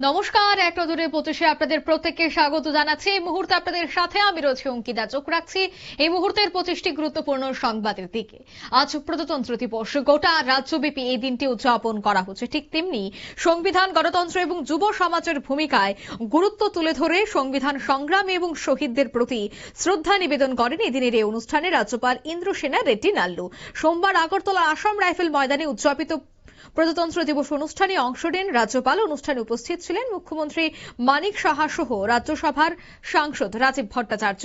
নমস্কার, এক নজরে 25-এ আপনাদের প্রত্যেককে স্বাগত জানাচ্ছি। এই মুহূর্তে আপনাদের সাথে আমি রয়েছি অঙ্কিতা। চোখ রাখছি এই মুহূর্তের 25টি গুরুত্বপূর্ণ সংবাদের দিকে। আজ প্রজাতন্ত্র দিবস, গোটা রাজ্যব্যাপী এই দিনটি উদযাপন করা হচ্ছে। ঠিক তেমনি সংবিধান, গণতন্ত্র এবং যুব সমাজের ভূমিকায় গুরুত্ব তুলে ধরে সংবিধান সংগ্রাম এবং শহীদদের প্রতি শ্রদ্ধা নিবেদন করেন এদিনের এই অনুষ্ঠানে রাজ্যপাল ইন্দ্রসেনা রেড্ডি নাল্লু। সোমবার আগরতলার আসাম রাইফেল ময়দানে উদযাপিত প্রজাতন্ত্র দিবস অনুষ্ঠানে অংশ নেন রাজ্যপাল। অনুষ্ঠানে উপস্থিত ছিলেন মুখ্যমন্ত্রী মানিক সাহা সহ রাজ্যসভার সাংসদ রাজীব ভট্টাচার্য।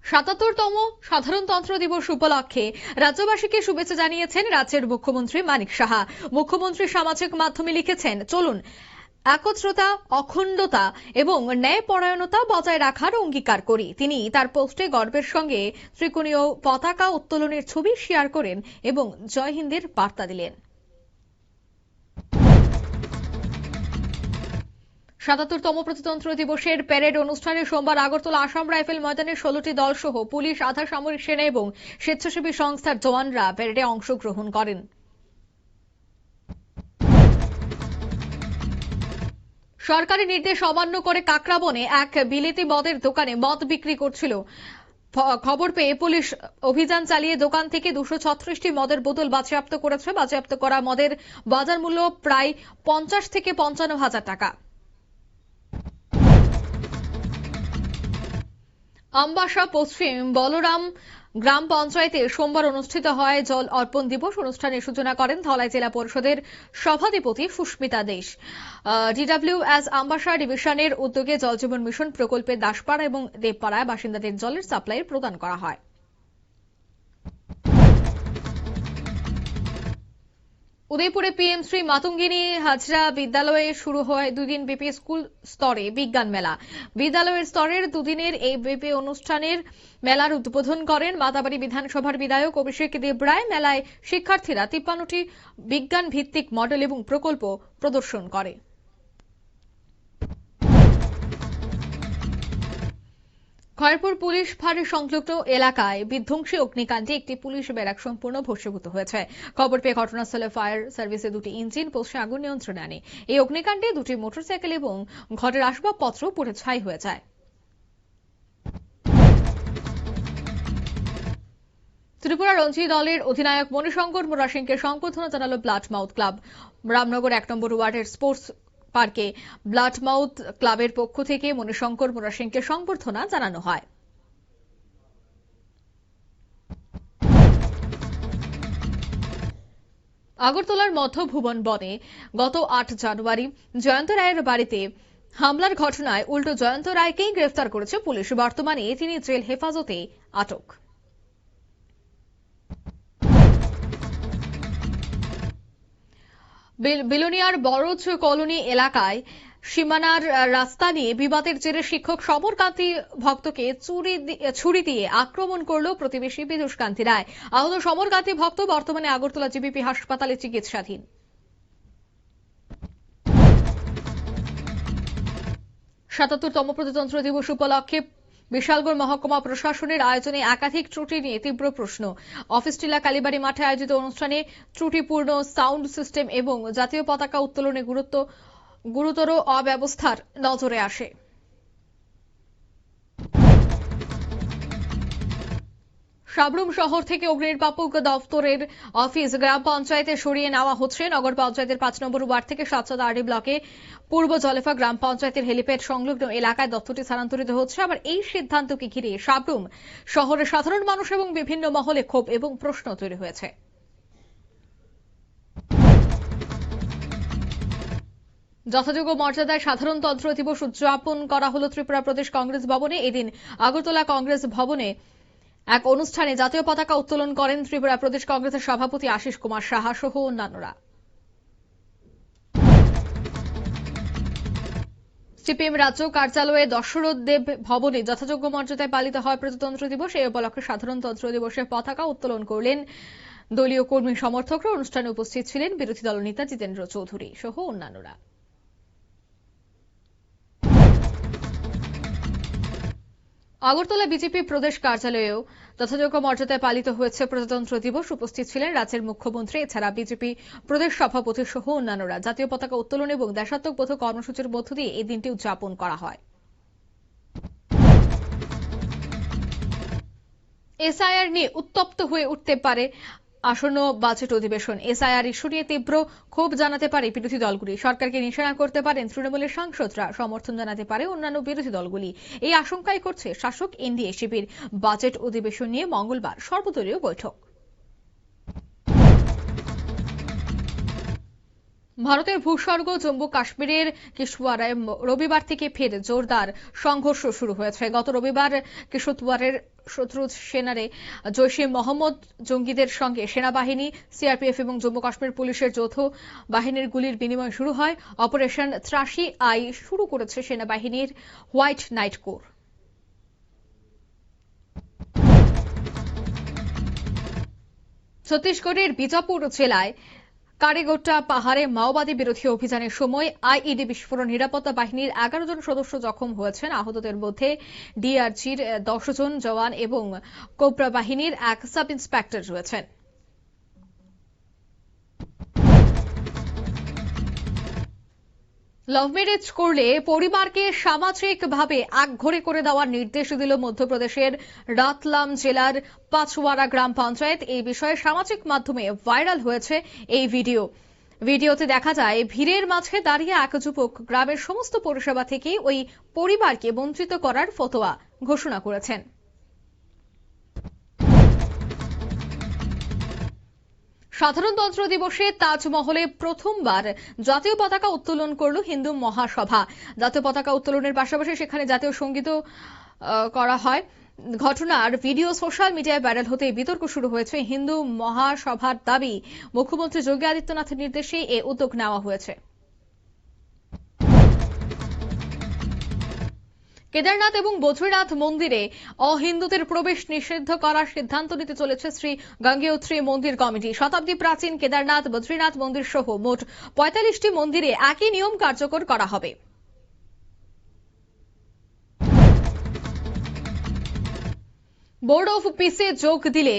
সাতাত্তরতম সাধারণতন্ত্র দিবস উপলক্ষে রাজ্যবাসীকে শুভেচ্ছা জানিয়েছেন রাজ্যের মুখ্যমন্ত্রী মানিক সাহা। মুখ্যমন্ত্রী সামাজিক মাধ্যমে লিখেছেন, চলুন একত্রতা, অখণ্ডতা এবং ন্যায়পরায়ণতা বজায় রাখার অঙ্গীকার করি। তিনি তার পোস্টে গর্বের সঙ্গে ত্রিকোণীয় পতাকা উত্তোলনের ছবি শেয়ার করেন এবং জয় হিন্দের বার্তা দিলেন। ৭৭তম প্রজাতন্ত্র দিবসের প্যারেড অনুষ্ঠানে সোমবার আগরতলা আসাম রাইফেল ময়দানে 16টি দল সহ পুলিশ, আধা সামরিক সেনা এবং স্বেচ্ছাসেবী সংস্থার জওয়ানরা প্যারেডে অংশগ্রহণ করেন। সরকারি নির্দেশ অমান্য করে কাকরাবনে এক বিলেতি মদের দোকানে মদ বিক্রি করছিল। খবর পেয়ে পুলিশ অভিযান চালিয়ে দোকান থেকে 236টি মদের বোতল বাজেয়াপ্ত করেছে। বাজেয়াপ্ত করা মদের বাজার মূল্য প্রায় 50 থেকে 55 হাজার টাকা। আমবাসা পশ্চিম বলরাম গ্রাম পঞ্চায়েতে সোমবার অনুষ্ঠিত হয় জল অর্পণ দিবস। অনুষ্ঠানের সূচনা করেন ধলাই জেলা পরিষদের সভাধিপতি সুস্মিতা দেশ। ডিডব্লিউএস আমবাসা ডিভিশনের উদ্যোগে জল জীবন মিশন প্রকল্পে দাসপাড়া এবং দেবপাড়ায় বাসিন্দাদের জলের সাপ্লাই প্রদান করা হয়। উদয়পুরে পিএম শ্রী মাতঙ্গিনী হাজরা বিদ্যালয়ে শুরু হয় দুদিন ব্যাপী স্কুল স্তরে বিজ্ঞান মেলা। বিদ্যালয়ের স্তরের দুদিনের এই ব্যাপী অনুষ্ঠানের মেলার উদ্বোধন করেন মাতাবাড়ি বিধানসভার বিধায়ক অভিষেক দেবরায়। মেলায় শিক্ষার্থীরা 53টি বিজ্ঞান ভিত্তিক মডেল এবং প্রকল্প প্রদর্শন করে। খয়েরপুর পুলিশ ফাঁড়ি সংলগ্ন এলাকায় বিধ্বংসী অগ্নিকাণ্ডে একটি পুলিশ ব্যারাক সম্পূর্ণ ভস্মীভূত হয়েছে। খবর পেয়ে ঘটনাস্থলে ফায়ার সার্ভিসের দুটি ইঞ্জিন পৌঁছে আগুন নিয়ন্ত্রণে আনে। এই অগ্নিকাণ্ডে দুটি মোটরসাইকেল এবং ঘরের আসবাবপত্র পুড়ে ছাই হয়ে যায়। ত্রিপুরা রঞ্জি দলের অধিনায়ক মণিশঙ্কর মোরা সিংকে সংবর্ধনা জানালো ব্লাড মাউথ ক্লাব। রামনগর 1 নম্বর ওয়ার্ডের স্পোর্টস পার্কে ব্লাড মাউথ ক্লাবের পক্ষ থেকে মণিশঙ্কর মোরা সিংকে সংবর্ধনা জানানো হয়। আগরতলার মধ্য ভুবন বনে গত 8 জানুয়ারি জয়ন্ত রায়ের বাড়িতে হামলার ঘটনায় উল্টো জয়ন্ত রায়কেই গ্রেফতার করেছে পুলিশ। বর্তমানে তিনি জেল হেফাজতে আটক। বিলোনিয়ার বড়জ কলোনি এলাকায় সীমানার রাস্তা নিয়ে বিবাদের জেরে শিক্ষক সমরকান্তি ভক্তকে ছুরি দিয়ে আক্রমণ করল প্রতিবেশী পীযূষকান্তি রায়। আহত সমরকান্তি ভক্ত বর্তমানে আগরতলা জিবিপি হাসপাতালে চিকিৎসাধীন। ৭৭তম প্রজাতন্ত্র দিবস উপলক্ষে বিশালগড় মহকুমা প্রশাসনের আয়োজনে একাধিক ত্রুটি নিয়ে তীব্র প্রশ্ন। অফিস টিলা কালীবাড়ি মাঠে আয়োজিত অনুষ্ঠানে ত্রুটিপূর্ণ সাউন্ড সিস্টেম এবং জাতীয় পতাকা উত্তোলনে গুরুতর অব্যবস্থার নজরে আসে। সাবরুম শহর থেকে অগ্নিনির্বাপক দফতরের অফিস গ্রাম পঞ্চায়েতে সরিয়ে নেওয়া হচ্ছে। নগর পঞ্চায়েতের 5 নম্বর ওয়ার্ড থেকে 700 ব্লকে পূর্ব জলেফা গ্রাম পঞ্চায়েতের হেলিপ্যাড সংলগ্ন এলাকায় দফতরটি স্থানান্তরিত হচ্ছে। আবার এই সিদ্ধান্তকে ঘিরে সাবরুম শহরের সাধারণ মানুষ এবং বিভিন্ন মহলে ক্ষোভ এবং প্রশ্ন তৈরি হয়েছে। যথাযোগ্য মর্যাদায় সাধারণতন্ত্র দিবস উদযাপন করা হল ত্রিপুরা প্রদেশ কংগ্রেস ভবনে। এদিন আগরতলা কংগ্রেস ভবনে এক অনুষ্ঠানে জাতীয় পতাকা উত্তোলন করেন ত্রিপুরা প্রদেশ কংগ্রেসের সভাপতি আশিস কুমার সাহা সহ অন্যান্যরা। সিপিএম রাজ্য কার্যালয়ে দশরথ দেব ভবনে যথাযোগ্য মর্যাদায় পালিত হয় প্রজাতন্ত্র দিবস। এই উপলক্ষে সাধারণতন্ত্র দিবসের পতাকা উত্তোলন করলেন দলীয় কর্মী সমর্থকরা। অনুষ্ঠানে উপস্থিত ছিলেন বিরোধী দলনেতা জিতেন্দ্র চৌধুরী সহ অন্যান্যরা। আগরতলা বিজেপি প্রদেশ কার্যালয়েও যথাযোগ্য মর্যাদায় পালিত হয়েছে প্রজাতন্ত্র দিবস। উপস্থিত ছিলেন রাজ্যের মুখ্যমন্ত্রী, এছাড়া বিজেপি প্রদেশ সভাপতি সহ অন্যান্যরা। জাতীয় পতাকা উত্তোলন এবং দেশাত্মবোধক কর্মসূচির মধ্য দিয়ে এই দিনটি উদযাপন করা হয়। এসআইআর নিয়ে উত্তপ্ত হয়ে উঠতে পারে আসন্ন বাজেট অধিবেশন। এসআইআর ইস্যু নিয়ে তীব্র ক্ষোভ জানাতে পারে বিরোধী দলগুলি। সরকারকে নিশানা করতে পারেন তৃণমূলের সাংসদরা, সমর্থন জানাতে পারে অন্যান্য বিরোধী দলগুলি। এই আশঙ্কাই করছে শাসক এনডিএ শিবির। বাজেট অধিবেশন নিয়ে মঙ্গলবার সর্বদলীয় বৈঠক। ভারতের ভূস্বর্গ জম্মু কাশ্মীরের কিশতওয়াড়ায় রবিবার থেকে ফের জোরদার সংঘর্ষ শুরু হয়েছে। গত রবিবার কিশতওয়াড়ের শত্রু সেনারে জৈশে মোহাম্মদ জঙ্গিদের সঙ্গে সেনাবাহিনী, সিআরপিএফ এবং জম্মু কাশ্মীর পুলিশের যৌথ বাহিনীর গুলির বিনিময় শুরু হয়। অপারেশন ত্রাসি আই শুরু করেছে সেনাবাহিনীর হোয়াইট নাইট কোর। ছত্তিশগড়ের বিজাপুর জেলায় কারিগোট্টা পাহাড়ে মাওবাদী বিরোধী অভিযানের সময় আইইডি বিস্ফোরণ। নিরাপত্তা বাহিনীর 11 জন সদস্য জখম হয়েছেন। আহতদের মধ্যে ডিআরজির 10 জন জওয়ান এবং কোবরা বাহিনীর এক সাব ইন্সপেক্টর রয়েছেন। লাভ ম্যারেজ করলে পরিবারকে সামাজিকভাবে একঘরে করে দেওয়ার নির্দেশ দিল মধ্যপ্রদেশের রাতলাম জেলার পাচওয়ারা গ্রাম পঞ্চায়েত। এই বিষয়ে সামাজিক মাধ্যমে ভাইরাল হয়েছে এই ভিডিওতে দেখা যায় ভিড়ের মাঝে দাঁড়িয়ে এক যুবক গ্রামের সমস্ত পরিষেবা থেকে ওই পরিবারকে বঞ্চিত করার ফতোয়া ঘোষণা করেছেন। সাধারণতন্ত্র দিবসে তাজমহলে প্রথমবার জাতীয় পতাকা উত্তোলন করল হিন্দু মহাসভা। জাতীয় পতাকা উত্তোলনের পাশাপাশি সেখানে জাতীয় সঙ্গীতও করা হয়। ঘটনার ভিডিও সোশ্যাল মিডিয়ায় ভাইরাল হতে বিতর্ক শুরু হয়েছে। হিন্দু মহাসভার দাবি, মুখ্যমন্ত্রী যোগী আদিত্যনাথের নির্দেশে এ উদ্যোগ নেওয়া হয়েছে। কেদারনাথ এবং বদ্রীনাথ মন্দিরে অহিন্দুদের প্রবেশ নিষিদ্ধ করার সিদ্ধান্ত নিতে চলেছে শ্রী গঙ্গোত্রী মন্দির কমিটি। শতাব্দী প্রাচীন কেদারনাথ, বদ্রীনাথ মন্দির সহ মোট 45টি মন্দিরে একই নিয়ম কার্যকর করা হবে। বোর্ড অফ পিসে যোগ দিলে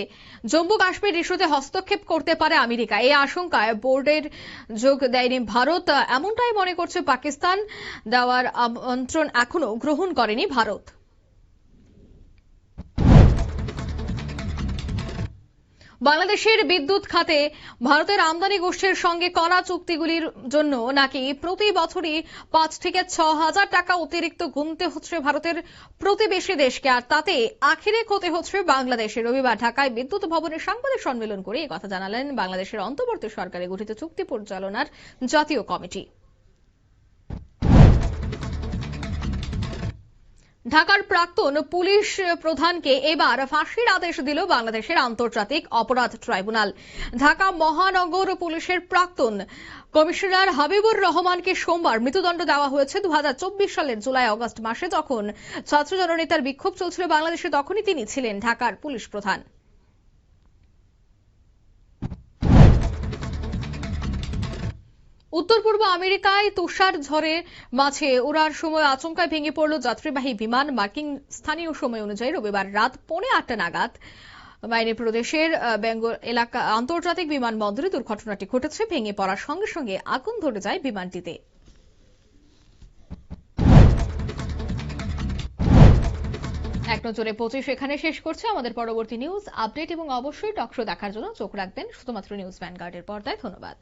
জম্মু কাশ্মীর ইস্যুতে হস্তক্ষেপ করতে পারে আমেরিকা। এই আশঙ্কায় বোর্ডের যোগ দেয়নি ভারত, এমনটাই মনে করছে পাকিস্তান। দেওয়ার আমন্ত্রণ এখনো গ্রহণ করেনি ভারত। বাংলাদেশের বিদ্যুৎ খাতে ভারতের আমদানি গোষ্ঠীর সঙ্গে করা চুক্তিগুলির জন্য নাকি প্রতি বছরই 5 থেকে 6 হাজার টাকা অতিরিক্ত গুনতে হচ্ছে ভারতের প্রতিবেশী দেশকে, আর তাতে আখিরে ক্ষতি হচ্ছে বাংলাদেশে। রবিবার ঢাকায় বিদ্যুৎ ভবনে সাংবাদিক সম্মেলন করে এই কথা জানালেন বাংলাদেশের অন্তর্বর্তী সরকারে গঠিত চুক্তি পরিচালনার জাতীয় কমিটি। ঢাকার প্রাক্তন পুলিশ প্রধানকে এবার ফাঁসির আদেশ দিল বাংলাদেশের আন্তর্জাতিক অপরাধ ট্রাইব্যুনাল। ঢাকা মহানগর পুলিশের প্রাক্তন কমিশনার হাবিবুর রহমানকে সোমবার মৃত্যুদণ্ড দেওয়া হয়েছে। 2024 সালের জুলাই আগস্ট মাসে যখন ছাত্র জননেতার বিক্ষোভ চলছিল বাংলাদেশে, তখনই তিনি ছিলেন ঢাকার পুলিশ প্রধান। উত্তর পূর্ব আমেরিকায় তুষার ঝড়ের মাঝে ওড়ার সময় আচমকায় ভেঙে পড়ল যাত্রীবাহী বিমান। মার্কিন স্থানীয় সময় অনুযায়ী রবিবার রাত 8:45 নাগাদ মাইনে প্রদেশের বেঙ্গল এলাকা আন্তর্জাতিক বিমানবন্দরে দুর্ঘটনাটি ঘটেছে। ভেঙে পড়ার সঙ্গে সঙ্গে আগুন ধরে যায় বিমানটিতে। এক নজরে 25 এখানে শেষ করছে। আমাদের পরবর্তী নিউজ আপডেট এবং অবশ্যই টক শো দেখার জন্য চোখ রাখবেন শুধুমাত্র নিউজ ভ্যানগার্ডের পর্দায়। ধন্যবাদ।